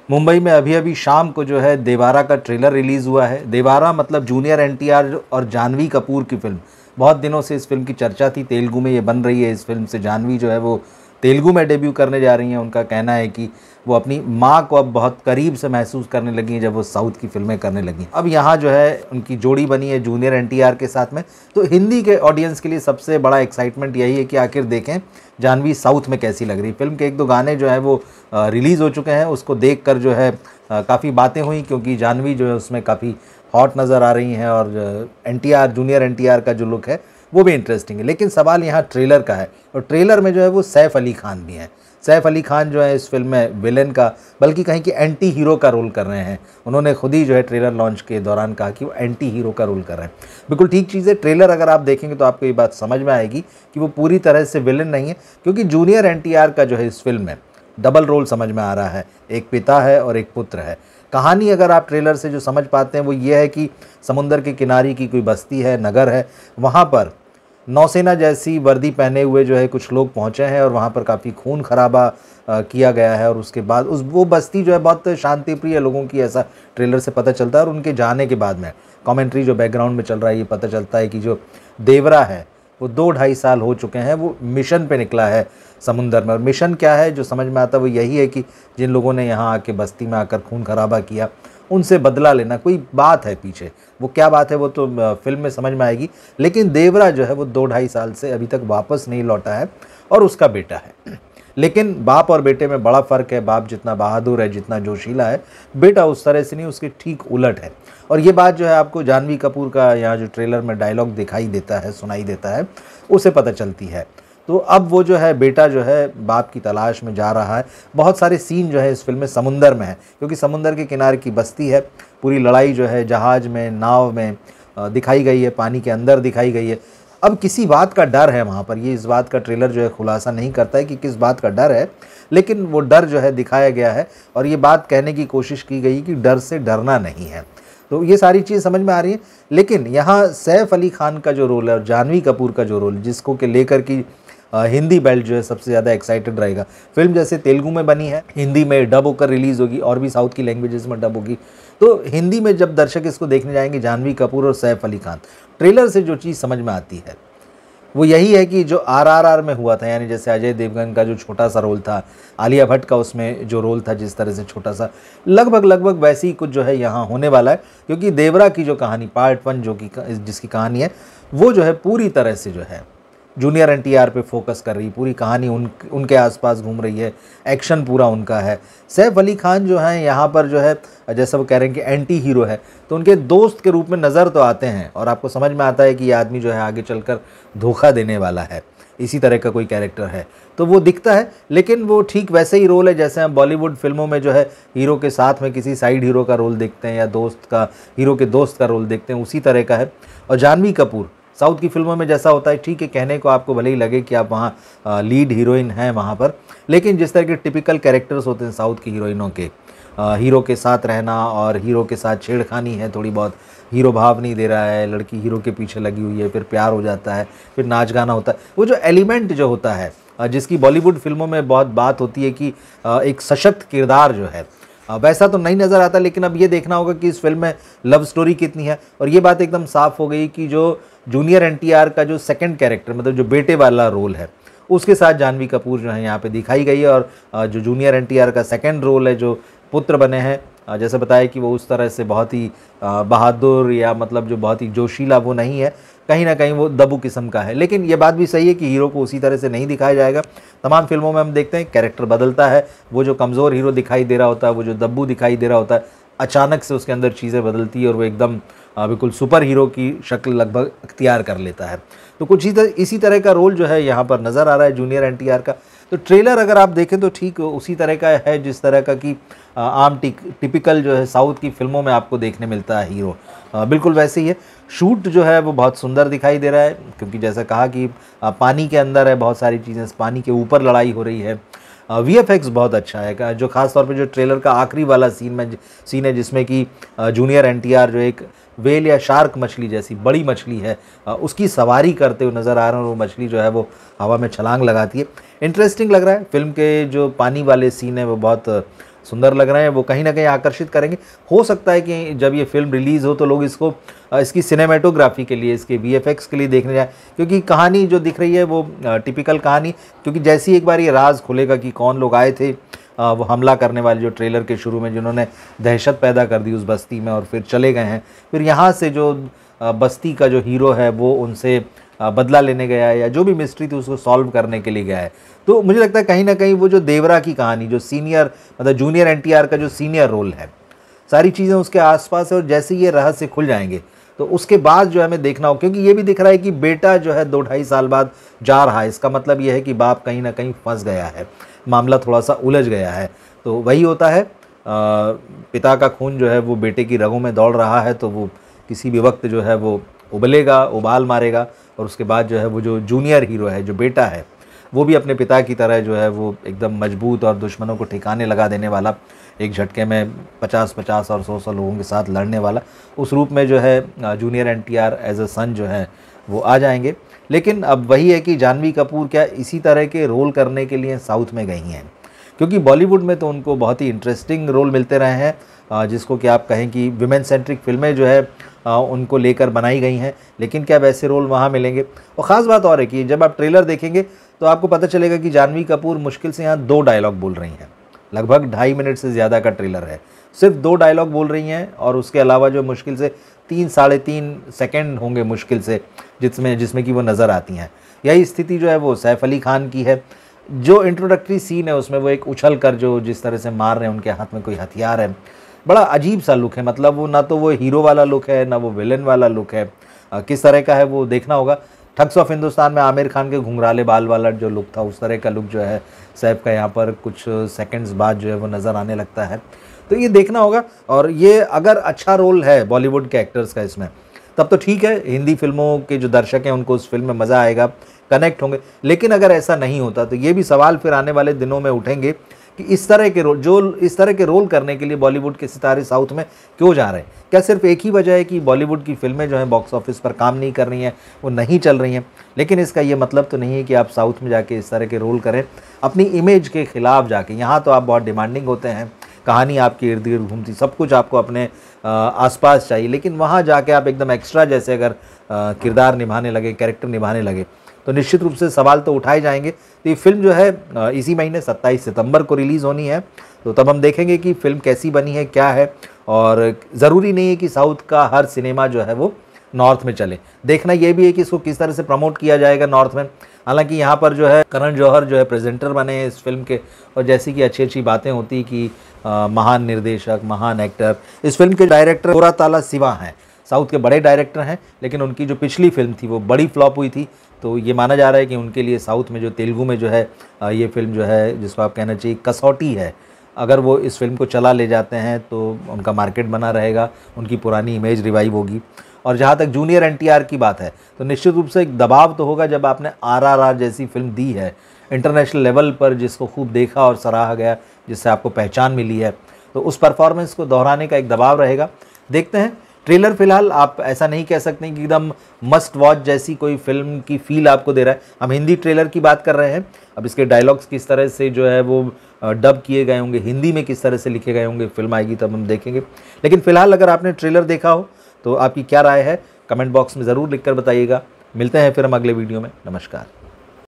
मुंबई में अभी अभी शाम को जो है देवारा का ट्रेलर रिलीज़ हुआ है। देवारा मतलब जूनियर एनटीआर और जानवी कपूर की फ़िल्म। बहुत दिनों से इस फ़िल्म की चर्चा थी, तेलुगु में ये बन रही है। इस फ़िल्म से जानवी जो है वो तेलुगु में डेब्यू करने जा रही हैं। उनका कहना है कि वो अपनी माँ को अब बहुत करीब से महसूस करने लगी हैं जब वो साउथ की फ़िल्में करने लगी। अब यहाँ जो है उनकी जोड़ी बनी है जूनियर एनटीआर के साथ में। तो हिंदी के ऑडियंस के लिए सबसे बड़ा एक्साइटमेंट यही है कि आखिर देखें जानवी साउथ में कैसी लग रही। फ़िल्म के एक दो गाने जो है वो रिलीज़ हो चुके हैं। उसको देख कर जो है काफ़ी बातें हुई, क्योंकि जानवी जो है उसमें काफ़ी हॉट नज़र आ रही हैं और एनटीआर जूनियर एनटीआर का जो लुक है वो भी इंटरेस्टिंग है। लेकिन सवाल यहाँ ट्रेलर का है, और ट्रेलर में जो है वो सैफ अली खान भी हैं। सैफ अली खान जो है इस फिल्म में विलेन का, बल्कि कहीं कि एंटी हीरो का रोल कर रहे हैं। उन्होंने खुद ही जो है ट्रेलर लॉन्च के दौरान कहा कि वो एंटी हीरो का रोल कर रहे हैं। बिल्कुल ठीक चीज़ है। ट्रेलर अगर आप देखेंगे तो आपको ये बात समझ में आएगी कि वो पूरी तरह से विलेन नहीं है, क्योंकि जूनियर एनटीआर का जो है इस फिल्म में डबल रोल समझ में आ रहा है। एक पिता है और एक पुत्र है। कहानी अगर आप ट्रेलर से जो समझ पाते हैं वो ये है कि समुंदर के किनारे की कोई बस्ती है, नगर है, वहाँ पर नौसेना जैसी वर्दी पहने हुए जो है कुछ लोग पहुँचे हैं और वहाँ पर काफ़ी खून खराबा किया गया है। और उसके बाद वो बस्ती जो है बहुत शांति प्रिय लोगों की, ऐसा ट्रेलर से पता चलता है। और उनके जाने के बाद में कमेंट्री जो बैकग्राउंड में चल रहा है, ये पता चलता है कि जो देवरा है वो 2-2.5 साल हो चुके हैं, वो मिशन पे निकला है समुंदर में। और मिशन क्या है जो समझ में आता है वो यही है कि जिन लोगों ने यहाँ आके बस्ती में आकर खून खराबा किया उनसे बदला लेना। कोई बात है पीछे, वो क्या बात है वो तो फिल्म में समझ में आएगी। लेकिन देवरा जो है वो 2-2.5 साल से अभी तक वापस नहीं लौटा है और उसका बेटा है। लेकिन बाप और बेटे में बड़ा फ़र्क है। बाप जितना बहादुर है, जितना जोशीला है, बेटा उस तरह से नहीं, उसके ठीक उलट है। और ये बात जो है आपको जानवी कपूर का यहाँ जो ट्रेलर में डायलॉग दिखाई देता है, सुनाई देता है, उसे पता चलती है। तो अब वो जो है बेटा जो है बाप की तलाश में जा रहा है। बहुत सारे सीन जो है इस फिल्म में समुंदर में है, क्योंकि समुंदर के किनारे की बस्ती है। पूरी लड़ाई जो है जहाज़ में, नाव में दिखाई गई है, पानी के अंदर दिखाई गई है। अब किसी बात का डर है वहाँ पर, ये इस बात का ट्रेलर जो है खुलासा नहीं करता है कि किस बात का डर है, लेकिन वो डर जो है दिखाया गया है। और ये बात कहने की कोशिश की गई कि डर से डरना नहीं है। तो ये सारी चीज़ समझ में आ रही है। लेकिन यहाँ सैफ अली खान का जो रोल है और जानवी कपूर का जो रोल, जिसको के लेकर कि हिंदी बेल्ट जो है सबसे ज़्यादा एक्साइटेड रहेगा। फिल्म जैसे तेलुगु में बनी है, हिंदी में डब होकर रिलीज़ होगी और भी साउथ की लैंग्वेजेस में डब होगी। तो हिंदी में जब दर्शक इसको देखने जाएंगे, जानवी कपूर और सैफ अली खान, ट्रेलर से जो चीज़ समझ में आती है वो यही है कि जो आरआरआर में हुआ था, यानी जैसे अजय देवगन का जो छोटा सा रोल था, आलिया भट्ट का उसमें जो रोल था जिस तरह से छोटा सा, लगभग वैसे ही कुछ जो है यहाँ होने वाला है। क्योंकि देवरा की जो कहानी पार्ट 1 जिसकी कहानी है वो जो है पूरी तरह से जो है जूनियर एनटीआर पे फोकस कर रही है। पूरी कहानी उनके आसपास घूम रही है, एक्शन पूरा उनका है। सैफ अली खान जो है यहाँ पर जो है जैसा वो कह रहे हैं कि एंटी हीरो है, तो उनके दोस्त के रूप में नज़र तो आते हैं और आपको समझ में आता है कि ये आदमी जो है आगे चलकर धोखा देने वाला है, इसी तरह का कोई कैरेक्टर है, तो वो दिखता है। लेकिन वो ठीक वैसे ही रोल है जैसे हम बॉलीवुड फिल्मों में जो है हीरो के साथ में किसी साइड हीरो का रोल देखते हैं या हीरो के दोस्त का रोल देखते हैं, उसी तरह का है। और जानवी कपूर साउथ की फिल्मों में जैसा होता है, ठीक है, कहने को आपको भले ही लगे कि आप वहाँ लीड हीरोइन हैं वहाँ पर, लेकिन जिस तरह के टिपिकल कैरेक्टर्स होते हैं साउथ की हीरोइनों के, हीरो के साथ रहना और हीरो के साथ छेड़खानी है थोड़ी बहुत, हीरो भाव नहीं दे रहा है, लड़की हीरो के पीछे लगी हुई है, फिर प्यार हो जाता है, फिर नाच गाना होता है, वो जो एलिमेंट जो होता है जिसकी बॉलीवुड फिल्मों में बहुत बात होती है कि एक सशक्त किरदार जो है, वैसा तो नहीं नज़र आता। लेकिन अब ये देखना होगा कि इस फिल्म में लव स्टोरी कितनी है। और ये बात एकदम साफ़ हो गई कि जो जूनियर एनटीआर का जो सेकंड कैरेक्टर, मतलब जो बेटे वाला रोल है, उसके साथ जानवी कपूर जो है यहाँ पे दिखाई गई है। और जो जूनियर एनटीआर का सेकंड रोल है, जो पुत्र बने हैं, जैसे बताया कि वो उस तरह से बहुत ही बहादुर या मतलब जो बहुत ही जोशीला वो नहीं है, कहीं ना कहीं वो दबू किस्म का है। लेकिन ये बात भी सही है कि हीरो को उसी तरह से नहीं दिखाया जाएगा। तमाम फिल्मों में हम देखते हैं कैरेक्टर बदलता है, वो जो कमज़ोर हीरो दिखाई दे रहा होता है, वो जो दब्बू दिखाई दे रहा होता है, अचानक से उसके अंदर चीज़ें बदलती है और वो एकदम बिल्कुल सुपर हीरो की शक्ल लगभग अख्तियार कर लेता है। तो कुछ इसी तरह का रोल जो है यहाँ पर नज़र आ रहा है जूनियर एनटीआर का। तो ट्रेलर अगर आप देखें तो ठीक उसी तरह का है जिस तरह का कि आम टिपिकल जो है साउथ की फिल्मों में आपको देखने मिलता है हीरो, बिल्कुल वैसे ही है। शूट जो है वो बहुत सुंदर दिखाई दे रहा है, क्योंकि जैसा कहा कि पानी के अंदर है, बहुत सारी चीज़ें पानी के ऊपर लड़ाई हो रही है। वीएफएक्स बहुत अच्छा है, जो खास तौर पे जो ट्रेलर का आखिरी वाला सीन है जिसमें कि जूनियर एनटीआर जो एक वेल या शार्क मछली जैसी बड़ी मछली है उसकी सवारी करते हुए नज़र आ रहे हैं, और वो मछली जो है वो हवा में छलांग लगाती है। इंटरेस्टिंग लग रहा है। फिल्म के जो पानी वाले सीन है वो बहुत सुंदर लग रहे हैं, वो कहीं ना कहीं आकर्षित करेंगे। हो सकता है कि जब ये फिल्म रिलीज़ हो तो लोग इसको इसकी सिनेमेटोग्राफी के लिए, इसके वीएफएक्स के लिए देखने जाए, क्योंकि कहानी जो दिख रही है वो टिपिकल कहानी, क्योंकि जैसे ही एक बार ये राज खुलेगा कि कौन लोग आए थे वो हमला करने वाले, जो ट्रेलर के शुरू में जिन्होंने दहशत पैदा कर दी उस बस्ती में और फिर चले गए हैं, फिर यहाँ से जो बस्ती का जो हीरो है वो उनसे बदला लेने गया है या जो भी मिस्ट्री थी उसको सॉल्व करने के लिए गया है। तो मुझे लगता है कहीं ना कहीं वो जो देवरा की कहानी, जो सीनियर मतलब जूनियर एनटीआर का जो सीनियर रोल है, सारी चीज़ें उसके आसपास है, और जैसे ये रहस्य खुल जाएंगे तो उसके बाद जो हमें देखना हो, क्योंकि ये भी दिख रहा है कि बेटा जो है 2-2.5 साल बाद जा रहा है, इसका मतलब ये है कि बाप कहीं ना कहीं फंस गया है, मामला थोड़ा सा उलझ गया है। तो वही होता है, पिता का खून जो है वो बेटे की रगों में दौड़ रहा है, तो वो किसी भी वक्त जो है वो उबलेगा, उबाल मारेगा, और उसके बाद जो है वो जो जूनियर हीरो है, जो बेटा है, वो भी अपने पिता की तरह जो है वो एकदम मजबूत और दुश्मनों को ठिकाने लगा देने वाला, एक झटके में 50-50 और 100-100 लोगों के साथ लड़ने वाला, उस रूप में जो है जूनियर एनटीआर एज अ सन जो है वो आ जाएंगे। लेकिन अब वही है कि जानवी कपूर क्या इसी तरह के रोल करने के लिए साउथ में गई हैं, क्योंकि बॉलीवुड में तो उनको बहुत ही इंटरेस्टिंग रोल मिलते रहे हैं, जिसको कि आप कहें कि विमेन सेंट्रिक फिल्में जो है उनको लेकर बनाई गई हैं, लेकिन क्या वैसे रोल वहाँ मिलेंगे। और ख़ास बात और है कि जब आप ट्रेलर देखेंगे तो आपको पता चलेगा कि जानवी कपूर मुश्किल से यहाँ 2 डायलॉग बोल रही हैं, लगभग 2.5 मिनट से ज़्यादा का ट्रेलर है, सिर्फ 2 डायलॉग बोल रही हैं, और उसके अलावा जो मुश्किल से 3-3.5 सेकेंड होंगे मुश्किल से जिसमें कि वो नज़र आती हैं। यही स्थिति जो है वो सैफ अली खान की है। जो इंट्रोडक्टरी सीन है उसमें वो एक उछल कर जो जिस तरह से मार रहे हैं, उनके हाथ में कोई हथियार है, बड़ा अजीब सा लुक है, मतलब वो ना तो वो हीरो वाला लुक है ना वो विलन वाला लुक है, किस तरह का है वो देखना होगा। ठग्स ऑफ हिंदुस्तान में आमिर खान के घुंघराले बाल वाला जो लुक था, उस तरह का लुक जो है सैफ का यहाँ पर कुछ सेकंड्स बाद जो है वो नज़र आने लगता है। तो ये देखना होगा, और ये अगर अच्छा रोल है बॉलीवुड के एक्टर्स का इसमें, तब तो ठीक है, हिंदी फिल्मों के जो दर्शक हैं उनको उस फिल्म में मज़ा आएगा, कनेक्ट होंगे। लेकिन अगर ऐसा नहीं होता तो ये भी सवाल फिर आने वाले दिनों में उठेंगे कि इस तरह के रोल करने के लिए बॉलीवुड के सितारे साउथ में क्यों जा रहे हैं। क्या सिर्फ एक ही वजह है कि बॉलीवुड की फिल्में जो हैं बॉक्स ऑफिस पर काम नहीं कर रही हैं, वो नहीं चल रही हैं? लेकिन इसका ये मतलब तो नहीं है कि आप साउथ में जाके इस तरह के रोल करें अपनी इमेज के खिलाफ जाके। यहाँ तो आप बहुत डिमांडिंग होते हैं, कहानी आपके इर्द गिर्द घूमती, सब कुछ आपको अपने आसपास चाहिए, लेकिन वहाँ जाके आप एकदम एक्स्ट्रा जैसे अगर किरदार निभाने लगे, कैरेक्टर निभाने लगे, तो निश्चित रूप से सवाल तो उठाए जाएंगे। तो ये फिल्म जो है इसी महीने 27 सितंबर को रिलीज़ होनी है, तो तब हम देखेंगे कि फ़िल्म कैसी बनी है, क्या है। और ज़रूरी नहीं है कि साउथ का हर सिनेमा जो है वो नॉर्थ में चले, देखना ये भी है कि इसको किस तरह से प्रमोट किया जाएगा नॉर्थ में। हालांकि यहाँ पर जो है करण जौहर जो है प्रेजेंटर बने हैं इस फिल्म के, और जैसी कि अच्छी अच्छी बातें होती कि महान निर्देशक, महान एक्टर, इस फिल्म के डायरेक्टर कोराताला शिवा हैं, साउथ के बड़े डायरेक्टर हैं, लेकिन उनकी जो पिछली फिल्म थी वो बड़ी फ्लॉप हुई थी। तो ये माना जा रहा है कि उनके लिए साउथ में जो तेलुगु में जो है ये फिल्म जो है, जिसको आप कहना चाहिए कसौटी है, अगर वो इस फिल्म को चला ले जाते हैं तो उनका मार्केट बना रहेगा, उनकी पुरानी इमेज रिवाइव होगी। और जहाँ तक जूनियर एनटीआर की बात है तो निश्चित रूप से एक दबाव तो होगा, जब आपने आरआरआर जैसी फिल्म दी है इंटरनेशनल लेवल पर, जिसको खूब देखा और सराहा गया, जिससे आपको पहचान मिली है, तो उस परफॉर्मेंस को दोहराने का एक दबाव रहेगा। देखते हैं। ट्रेलर फिलहाल आप ऐसा नहीं कह सकते कि एकदम मस्ट वॉच जैसी कोई फिल्म की फील आपको दे रहा है। हम हिंदी ट्रेलर की बात कर रहे हैं, अब इसके डायलॉग्स किस तरह से जो है वो डब किए गए होंगे, हिंदी में किस तरह से लिखे गए होंगे, फिल्म आएगी तब हम देखेंगे। लेकिन फिलहाल अगर आपने ट्रेलर देखा हो तो आपकी क्या राय है, कमेंट बॉक्स में ज़रूर लिखकर बताइएगा। मिलते हैं फिर हम अगले वीडियो में। नमस्कार।